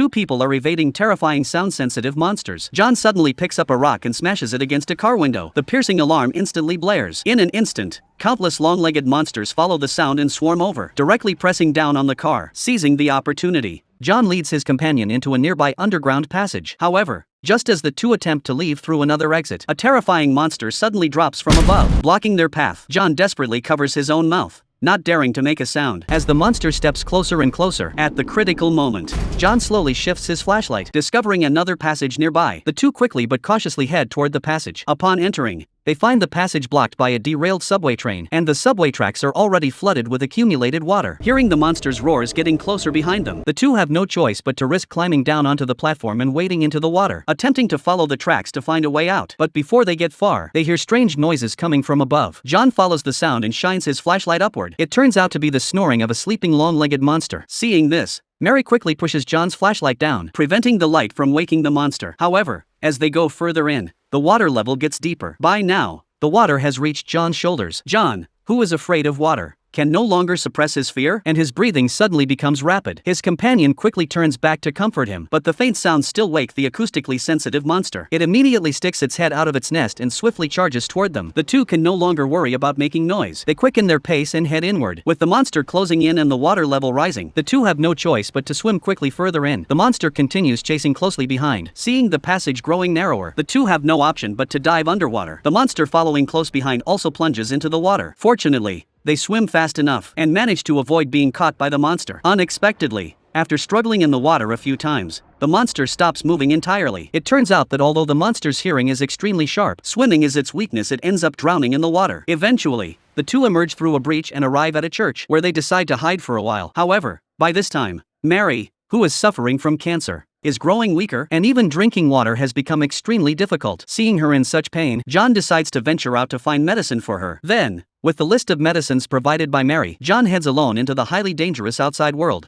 two people are evading terrifying sound-sensitive monsters. John suddenly picks up a rock and smashes it against a car window. The piercing alarm instantly blares. In an instant, countless long-legged monsters follow the sound and swarm over, directly pressing down on the car. Seizing the opportunity, John leads his companion into a nearby underground passage. However, just as the two attempt to leave through another exit, a terrifying monster suddenly drops from above, blocking their path. John desperately covers his own mouth, not daring to make a sound. As the monster steps closer and closer, at the critical moment, John slowly shifts his flashlight, discovering another passage nearby. The two quickly but cautiously head toward the passage. Upon entering, they find the passage blocked by a derailed subway train, and the subway tracks are already flooded with accumulated water. Hearing the monster's roars getting closer behind them, the two have no choice but to risk climbing down onto the platform and wading into the water, attempting to follow the tracks to find a way out. But before they get far, they hear strange noises coming from above. John follows the sound and shines his flashlight upward. It turns out to be the snoring of a sleeping long-legged monster. Seeing this, Mary quickly pushes John's flashlight down, preventing the light from waking the monster. However, as they go further in, the water level gets deeper. By now, the water has reached John's shoulders. John, who is afraid of water, can no longer suppress his fear, and his breathing suddenly becomes rapid. His companion quickly turns back to comfort him, but the faint sounds still wake the acoustically sensitive monster. It immediately sticks its head out of its nest and swiftly charges toward them. The two can no longer worry about making noise. They quicken their pace and head inward. With the monster closing in and the water level rising, the two have no choice but to swim quickly further in. The monster continues chasing closely behind. Seeing the passage growing narrower, the two have no option but to dive underwater. The monster following close behind also plunges into the water. Fortunately, they swim fast enough and manage to avoid being caught by the monster. Unexpectedly, after struggling in the water a few times, the monster stops moving entirely. It turns out that although the monster's hearing is extremely sharp, swimming is its weakness. It ends up drowning in the water. Eventually, the two emerge through a breach and arrive at a church, where they decide to hide for a while. However, by this time, Mary, who is suffering from cancer, is growing weaker, and even drinking water has become extremely difficult. Seeing her in such pain, John decides to venture out to find medicine for her. Then, with the list of medicines provided by Mary, John heads alone into the highly dangerous outside world.